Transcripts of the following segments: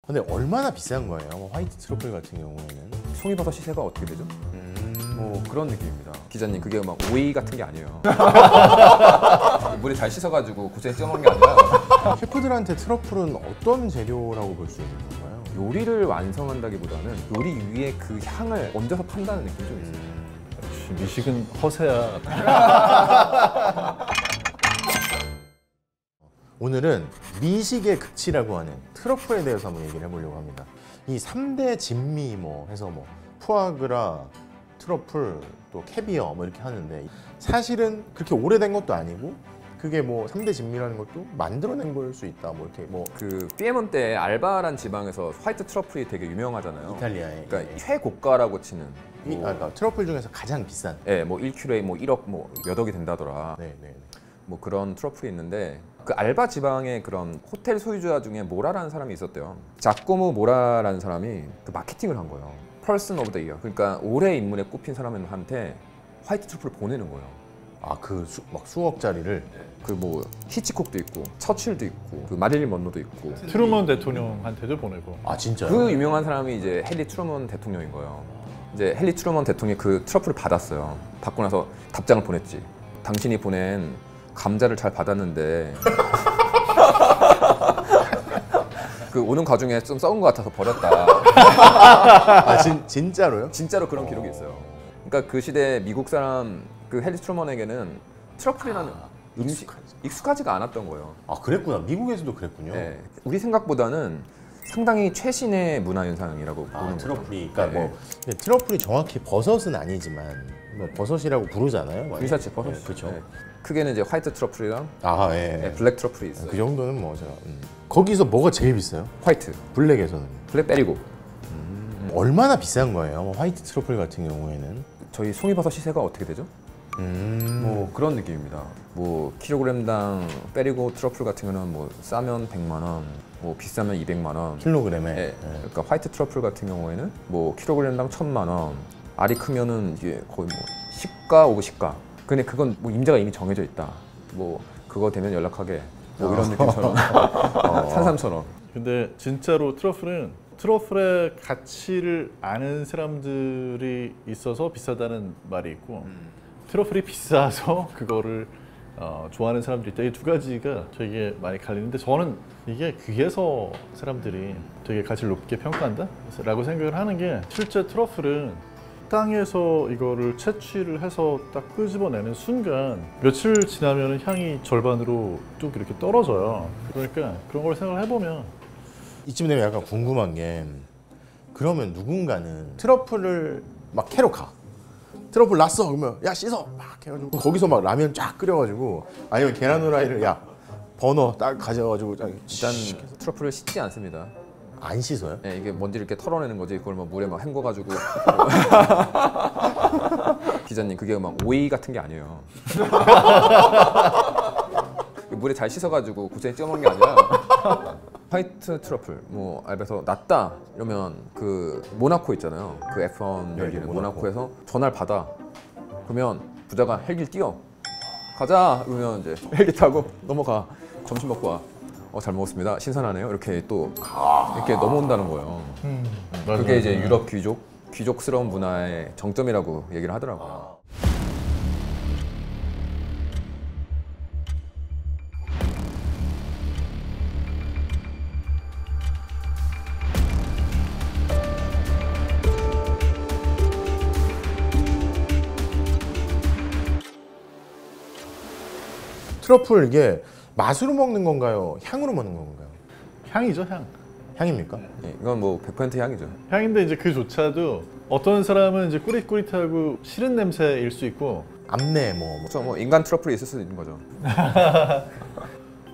근데 얼마나 비싼 거예요? 뭐 화이트 트러플 같은 경우에는? 송이버섯 시세가 어떻게 되죠? 뭐 그런 느낌입니다. 기자님, 그게 막 오이 같은 게 아니에요. 물에 잘 씻어가지고 고추에 찍어 먹는 게 아니라 셰프들한테 트러플은 어떤 재료라고 볼 수 있는 건가요? 요리를 완성한다기보다는 요리 위에 그 향을 얹어서 판다는 느낌이 좀 있어요. 역시 미식은 허세야. 오늘은 미식의 극치라고 하는 트러플에 대해서 한번 얘기를 해보려고 합니다. 이 3대 진미 뭐 해서 뭐 푸아그라, 트러플, 또 캐비어 뭐 이렇게 하는데 사실은 그렇게 오래된 것도 아니고 그게 뭐 3대 진미라는 것도 만들어낸 걸 수 있다 뭐 이렇게 뭐 그 피에몬테 알바란 지방에서 화이트 트러플이 되게 유명하잖아요. 이탈리아의 그러니까 최고가라고 치는 그러니까 트러플 중에서 가장 비싼 뭐 1kg에 뭐 1억 뭐 몇 억이 된다더라. 네네. 뭐 그런 트러플이 있는데 그 알바 지방의 그런 호텔 소유자 중에 모라라는 사람이 있었대요. 자코모 모라라는 사람이 그 마케팅을 한 거예요. Person of the Year. 그러니까 올해 인물에 꼽힌 사람한테 화이트 트러플을 보내는 거예요. 아 그 막 수억짜리를 그 뭐 히치콕도 있고 처칠도 있고 그 마릴린 먼로도 있고 트루먼 대통령한테도 보내고. 아 진짜요? 그 유명한 사람이 이제 헨리 트루먼 대통령인 거예요. 이제 헨리 트루먼 대통령이 그 트러플을 받았어요. 받고 나서 답장을 보냈지. 당신이 보낸 감자를 잘 받았는데 그 오는 과정에 좀 썩은 것 같아서 버렸다. 아 진짜로요? 진짜로 그런 기록이 있어요. 그러니까 그 시대 미국 사람 그 헨리 트루먼에게는 트러플이라는 익숙하지가 않았던 거예요. 아 그랬구나. 미국에서도 그랬군요. 네. 우리 생각보다는 상당히 최신의 문화 현상이라고 보는 거죠. 트러플이 그러니까 네. 뭐 근데 트러플이 정확히 버섯은 아니지만 뭐 버섯이라고 부르잖아요. 유사체 버섯. 네, 그렇죠. 네. 크게는 이제 화이트 트러플이랑 아 예. 블랙 트러플이 있어요. 그 정도는 뭐 제가 거기서 뭐가 제일 비싸요? 화이트, 블랙에서는 블랙 빼리고. 얼마나 비싼 거예요? 뭐 화이트 트러플 같은 경우에는? 저희 송이버섯 시세가 어떻게 되죠? 뭐 그런 느낌입니다. 뭐 킬로그램당 빼리고 트러플 같은 경우는 뭐 싸면 100만 원, 뭐 비싸면 200만 원. 킬로그램에. 네. 그러니까 화이트 트러플 같은 경우에는 뭐 킬로그램당 1000만 원. 알이 크면은 이게 거의 뭐 시가 오브 시가. 근데 그건 뭐 임자가 이미 정해져 있다. 뭐 그거 되면 연락하게. 뭐 이런 느낌처럼. 산삼처럼. 근데 진짜로 트러플의 가치를 아는 사람들이 있어서 비싸다는 말이 있고 트러플이 비싸서 그거를 좋아하는 사람들이 있다. 이 두 가지가 되게 많이 갈리는데 저는 이게 귀해서 사람들이 되게 가치를 높게 평가한다? 라고 생각을 하는 게 실제 트러플은 땅에서 이거를 채취를 해서 딱 끄집어내는 순간 며칠 지나면 향이 절반으로 뚝 이렇게 떨어져요. 그러니까 그런 걸 생각을 해보면 이쯤 되면 약간 궁금한 게 그러면 누군가는 트러플을 막 캐러 가. 트러플 났어 그러면 야 씻어 막 해가지고 거기서 막 라면 쫙 끓여가지고 아니면 계란 후라이를 야 버너 딱 가져가지고 딱 일단 트러플을 씻지 않습니다. 안 씻어요? 네, 이게 먼지를 이렇게 털어내는 거지. 그걸 막 물에 막 헹궈가지고. 기자님, 그게 막 오이 같은 게 아니에요. 물에 잘 씻어가지고 고추에 찍어 먹는 게 아니라 화이트 트러플 뭐 알바에서 났다 이러면 그 모나코 있잖아요. 그 F1 열리는 모나코에서 전화를 받아. 그러면 부자가 헬기를 띄워. 가자. 그러면 이제 헬기 타고 넘어가. 점심 먹고 와. 잘 먹었습니다. 신선하네요. 이렇게 또 이렇게 넘어온다는 거예요. 그게 이제 유럽 귀족스러운 문화의 정점이라고 얘기를 하더라고요. 트러플 이게 맛으로 먹는 건가요? 향으로 먹는 건가요? 향이죠, 향. 향입니까? 네, 이건 뭐 100% 향이죠. 향인데 이제 그조차도 어떤 사람은 이제 꾸릿꾸릿하고 싫은 냄새일 수 있고 암내 그렇죠. 뭐 인간 트러플이 있을 수도 있는 거죠.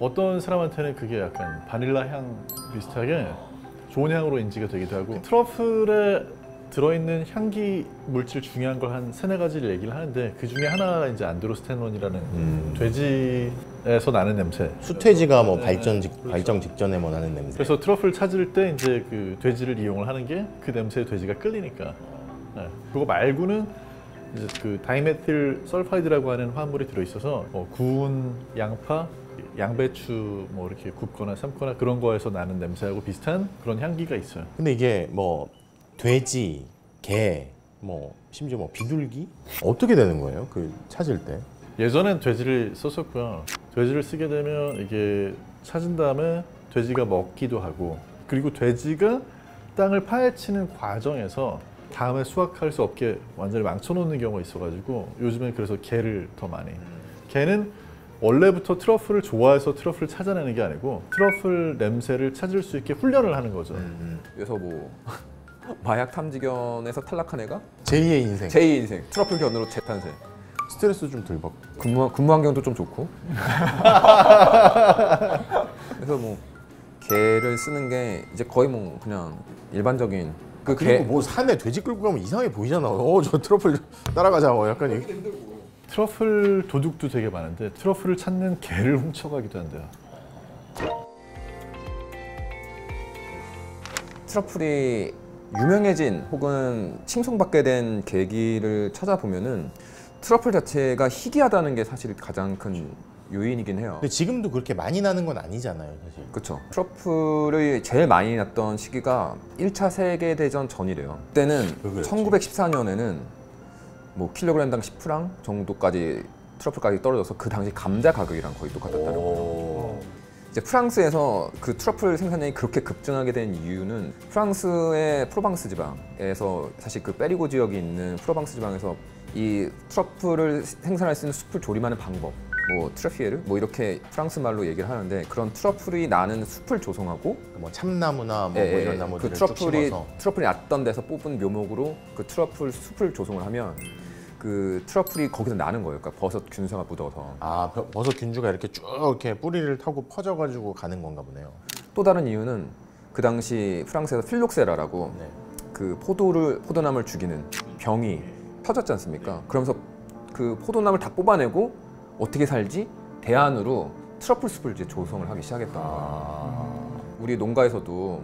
어떤 사람한테는 그게 약간 바닐라 향 비슷하게 좋은 향으로 인지가 되기도 하고 트러플에 들어있는 향기 물질 중요한 걸 한 세네 가지를 얘기를 하는데 그 중에 하나가 이제 안드로스테논이라는 돼지에서 나는 냄새. 수퇴지가 뭐 발정 직전에 뭐 나는 냄새. 그래서 트러플 찾을 때 이제 그 돼지를 이용을 하는 게 그 냄새에 돼지가 끌리니까. 네. 그거 말고는 이제 그 다이메틸 설파이드라고 하는 화합물이 들어있어서 구운 양파, 양배추 뭐 이렇게 굽거나 삶거나 그런 거에서 나는 냄새하고 비슷한 그런 향기가 있어요. 근데 이게 뭐 돼지, 개, 뭐 심지어 뭐 비둘기 어떻게 되는 거예요? 그 찾을 때? 예전엔 돼지를 썼었고요. 돼지를 쓰게 되면 이게 찾은 다음에 돼지가 먹기도 하고, 그리고 돼지가 땅을 파헤치는 과정에서 다음에 수확할 수 없게 완전히 망쳐놓는 경우가 있어가지고 요즘엔 그래서 개를 더 많이. 개는 원래부터 트러플을 좋아해서 트러플을 찾아내는 게 아니고 트러플 냄새를 찾을 수 있게 훈련을 하는 거죠. 그래서 뭐 마약 탐지견에서 탈락한 애가 제2의 인생. 제2의 인생 트러플 견으로 재탄생. 스트레스 좀 덜 받고. 근무 환경도 좀 좋고. 그래서 뭐 개를 쓰는 게 이제 거의 뭐 그냥 일반적인 그 그리고 개. 뭐 산에 돼지 끌고 가면 이상하게 보이잖아. 저 트러플 따라가자. 뭐 약간 이렇게. 트러플 도둑도 되게 많은데 트러플을 찾는 개를 훔쳐가기도 한대요. 트러플이 유명해진 혹은 칭송받게 된 계기를 찾아보면은 트러플 자체가 희귀하다는 게 사실 가장 큰 요인이긴 해요. 근데 지금도 그렇게 많이 나는 건 아니잖아요, 사실. 그렇죠. 트러플이 제일 많이 났던 시기가 1차 세계대전 전이래요. 그때는 왜 그랬지? 1914년에는 뭐 킬로그램당 10프랑 정도까지 트러플 가격이 떨어져서 그 당시 감자 가격이랑 거의 똑같았다는 거예요. 이제 프랑스에서 그 트러플 생산량이 그렇게 급증하게 된 이유는 프랑스의 프로방스 지방에서 사실 그 페리고 지역이 있는 프로방스 지방에서 이 트러플을 생산할 수 있는 숲을 조림하는 방법, 뭐 트러피에르 뭐 이렇게 프랑스 말로 얘기를 하는데 그런 트러플이 나는 숲을 조성하고 뭐 참나무나 뭐 이런 나무들을 그 쭉 심어서. 트러플이 났던 데서 뽑은 묘목으로 그 트러플 숲을 조성을 하면 그 트러플이 거기서 나는 거예요. 그러니까 버섯 균사가 묻어서. 아, 버섯 균주가 이렇게 쭉 이렇게 뿌리를 타고 퍼져가지고 가는 건가 보네요. 또 다른 이유는 그 당시 프랑스에서 필록세라라고 네. 그 포도나무를 죽이는 병이 터졌지 않습니까? 그러면서 그 포도나무를 다 뽑아내고 어떻게 살지? 대안으로 트러플 숲을 이제 조성을 하기 시작했던 거예요. 우리 농가에서도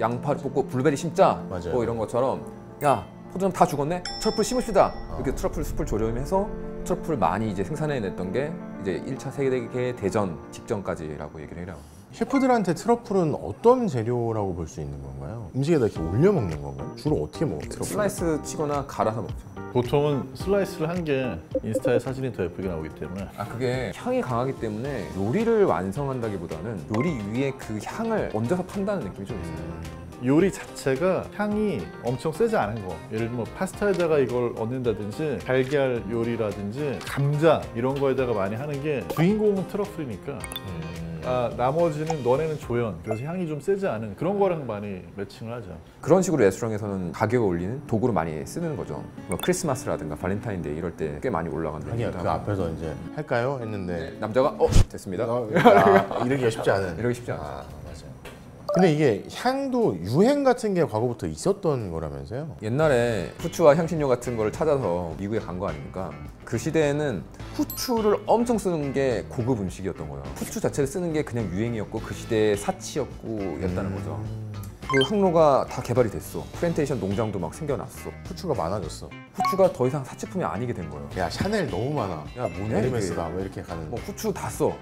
양파를 뽑고 블루베리 심자 맞아요. 뭐 이런 것처럼 야 포도나무 다 죽었네? 트러플 심읍시다. 이렇게 트러플 숲을 조림해서 트러플을 많이 이제 생산해냈던 게 이제 1차 세계대전 직전까지라고 얘기를 해요. 셰프들한테 트러플은 어떤 재료라고 볼 수 있는 건가요? 음식에다 이렇게 올려 먹는 건가요? 주로 어떻게 먹어요? 트러플? 슬라이스 치거나 갈아서 먹죠. 보통은 슬라이스를 한 게 인스타에 사진이 더 예쁘게 나오기 때문에. 아 그게 향이 강하기 때문에 요리를 완성한다기보다는 요리 위에 그 향을 얹어서 판다는 느낌이 좀 있어요. 요리 자체가 향이 엄청 세지 않은 거, 예를 들면 파스타에다가 이걸 얹는다든지 달걀 요리라든지 감자 이런 거에다가 많이 하는 게 주인공은 트러플이니까 나머지는 너네는 조연, 그래서 향이 좀 세지 않은 그런 거랑 많이 매칭을 하죠. 그런 식으로 레스토랑에서는 가격을 올리는 도구로 많이 쓰는 거죠. 뭐 크리스마스라든가 발렌타인데이 이럴 때 꽤 많이 올라간다. 아니야, 그 앞에서 이제 할까요? 했는데 남자가 됐습니다. 이러기가 쉽지 않은. 이러기 쉽지 않죠. 아, 맞아요. 근데 이게 향도 유행 같은 게 과거부터 있었던 거라면서요? 옛날에 후추와 향신료 같은 거를 찾아서 미국에 간 거 아닙니까? 그 시대에는 후추를 엄청 쓰는 게 고급 음식이었던 거예요. 후추 자체를 쓰는 게 그냥 유행이었고 그 시대의 사치였다는 거죠. 그 항로가 다 개발이 됐어. 플랜테이션 농장도 막 생겨났어. 후추가 많아졌어. 후추가 더 이상 사치품이 아니게 된 거예요. 야, 샤넬 너무 많아. 야 뭐냐 에르메스다. 뭐 이렇게 가는. 뭐 후추 다 써.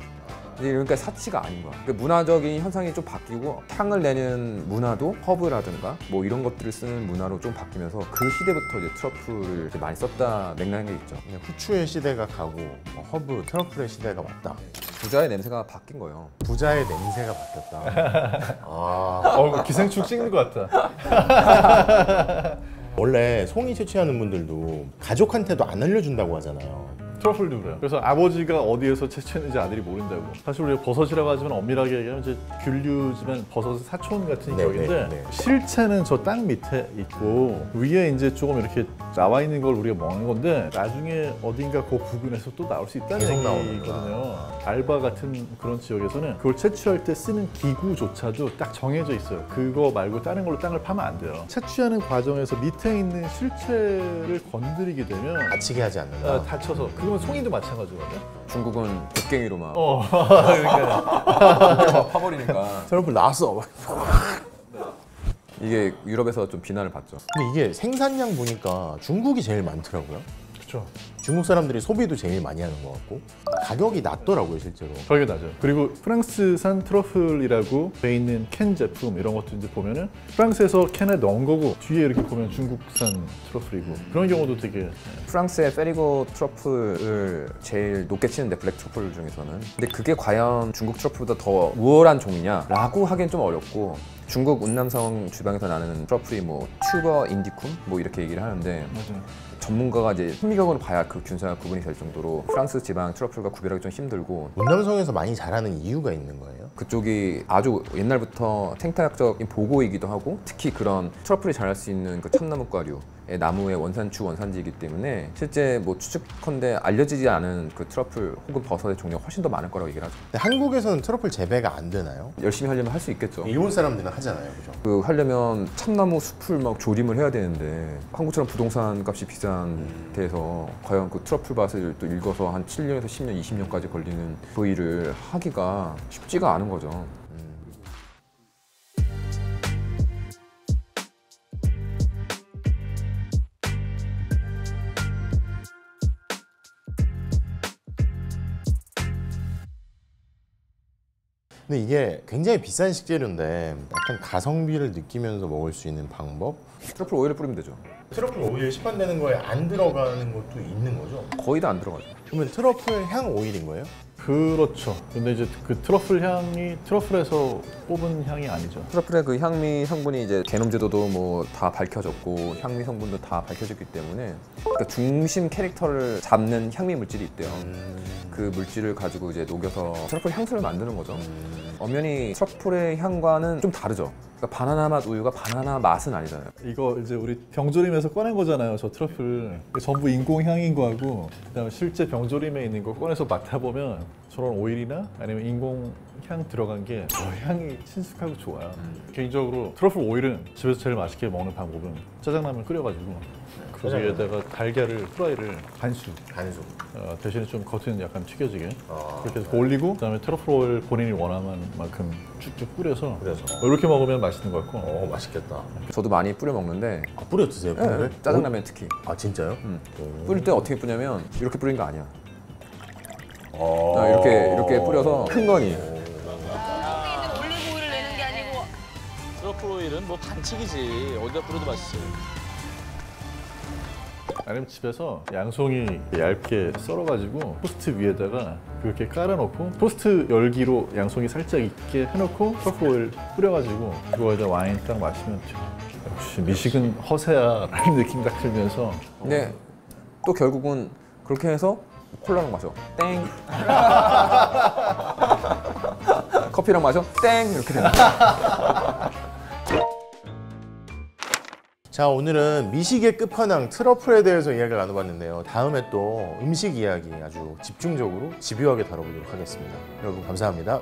이제 그러니까 사치가 아닌 거야. 그러니까 문화적인 현상이 좀 바뀌고 향을 내는 문화도 허브라든가 뭐 이런 것들을 쓰는 문화로 좀 바뀌면서 그 시대부터 이제 트러플을 이제 많이 썼다 맥락이 있죠. 그냥 후추의 시대가 가고 뭐 허브, 트러플의 시대가 왔다. 부자의 냄새가 바뀐 거예요. 부자의 냄새가 바뀌었다. 아, 기생충 찍는 것 같다. 원래 송이 채취하는 분들도 가족한테도 안 알려준다고 하잖아요. 트러플도 그래요. 그래서 아버지가 어디에서 채취했는지 아들이 모른다고. 사실 우리가 버섯이라고 하지만 엄밀하게 얘기하면 이제 균류지만 버섯은 사촌 같은 네, 격인데 네, 네. 실체는 저 땅 밑에 있고 위에 이제 조금 이렇게 나와 있는 걸 우리가 먹는 건데 나중에 어딘가 그 부근에서 또 나올 수 있다는 계속 얘기거든요. 알바 같은 그런 지역에서는 그걸 채취할 때 쓰는 기구조차도 딱 정해져 있어요. 그거 말고 다른 걸로 땅을 파면 안 돼요. 채취하는 과정에서 밑에 있는 실체를 건드리게 되면 다치게 하지 않는다. 다쳐서. 그러면 송이도 마찬가지거든요. 중국은 곡괭이로 막 그러니까 파버리니까 트러플 나왔어. 이게 유럽에서 좀 비난을 받죠. 근데 이게 생산량 보니까 중국이 제일 많더라고요. 그렇죠. 중국 사람들이 소비도 제일 많이 하는 것 같고 가격이 낮더라고요 실제로. 가격이 낮아요. 그리고 프랑스산 트러플이라고 돼 있는 캔 제품 이런 것도 이제 보면은 프랑스에서 캔에 넣은 거고 뒤에 이렇게 보면 중국산 트러플이고 그런 경우도 되게 프랑스의 페리고 트러플을 제일 높게 치는데 블랙 트러플 중에서는. 근데 그게 과연 중국 트러플보다 더 우월한 종이냐라고 하기엔 좀 어렵고 중국 운남성 주방에서 나는 트러플이 뭐 튜버 인디쿰 뭐 이렇게 얘기를 하는데 맞아요. 전문가가 이제 현미경으로 봐야 그 균사가 구분이 될 정도로 프랑스 지방 트러플과 구별하기 좀 힘들고 운남성에서 많이 자라는 이유가 있는 거예요? 그쪽이 아주 옛날부터 생態학적인 보고이기도 하고 특히 그런 트러플이 자랄 수 있는 그 참나무과류의 나무의 원산주 원산지이기 때문에 실제 뭐 추측컨대 알려지지 않은 그 트러플 혹은 버섯의 종류가 훨씬 더 많을 거라고 얘기를 하죠. 근데 한국에서는 트러플 재배가 안 되나요? 열심히 하려면 할 수 있겠죠. 일본 사람들은 하잖아요, 그죠? 그 하려면 참나무 숲을 막 조림을 해야 되는데 한국처럼 부동산 값이 비싼 데에서 과연 그 트러플 밭을 또 읽어서 한 7년에서 10년, 20년까지 걸리는 그 일을 하기가 쉽지가 않은 거죠. 근데 이게 굉장히 비싼 식재료인데 약간 가성비를 느끼면서 먹을 수 있는 방법? 트러플 오일을 뿌리면 되죠. 트러플 오일 시판되는 거에 안 들어가는 것도 있는 거죠? 거의 다 안 들어가죠. 그러면 트러플 향 오일인 거예요? 그렇죠. 근데 이제 그 트러플 향이 트러플에서 뽑은 향이 아니죠. 트러플의 그 향미 성분이 이제 게놈 제도도 뭐 다 밝혀졌고 향미 성분도 다 밝혀졌기 때문에 그러니까 중심 캐릭터를 잡는 향미 물질이 있대요. 그 물질을 가지고 이제 녹여서 트러플 향수를 만드는 거죠. 엄연히 트러플의 향과는 좀 다르죠. 그러니까 바나나 맛 우유가 바나나 맛은 아니잖아요. 이거 이제 우리 병조림에서 꺼낸 거잖아요. 저 트러플 전부 인공 향인 거하고 그다음에 실제 병조림에 있는 거 꺼내서 맡아보면 저런 오일이나 아니면 인공 향 들어간 게 더 향이 친숙하고 좋아요. 개인적으로 트러플 오일은 집에서 제일 맛있게 먹는 방법은 짜장라면 끓여가지고 거기에다가 달걀을 프라이를 반숙 간수. 대신에 좀 겉은 약간 튀겨지게 그렇게 해서 올리고 그다음에 트러플 오일 본인이 원하는 만큼 쭉쭉 뿌려서 이렇게 먹으면 맛있는 것 같고 맛있겠다. 저도 많이 뿌려 먹는데 아, 뿌려 드세요, 뿌리를? 짜장라면 특히 아, 진짜요? 뿌릴 때 어떻게 뿌냐면 이렇게 뿌리는 거 아니야. 이렇게 뿌려서 큰 거니. 한국에 있는 올리브 오일을 내는 게 아니고 트러플 오일은 뭐 반칙이지. 어디다 뿌려도 맛있어. 아니면 집에서 양송이 얇게 썰어가지고 토스트 위에다가 그렇게 깔아놓고 토스트 열기로 양송이 살짝 익게 해놓고 트러플 오일 뿌려가지고 그거에다 와인 딱 마시면 역시 미식은 허세야 라는 느낌 딱 들면서 근데 또 결국은 그렇게 해서 콜라랑 마셔. 땡. 커피랑 마셔. 땡. 이렇게 되는 거야. 자, 오늘은 미식의 끝판왕 트러플에 대해서 이야기를 나눠봤는데요. 다음에 또 음식 이야기 아주 집중적으로 집요하게 다뤄보도록 하겠습니다. 여러분 감사합니다.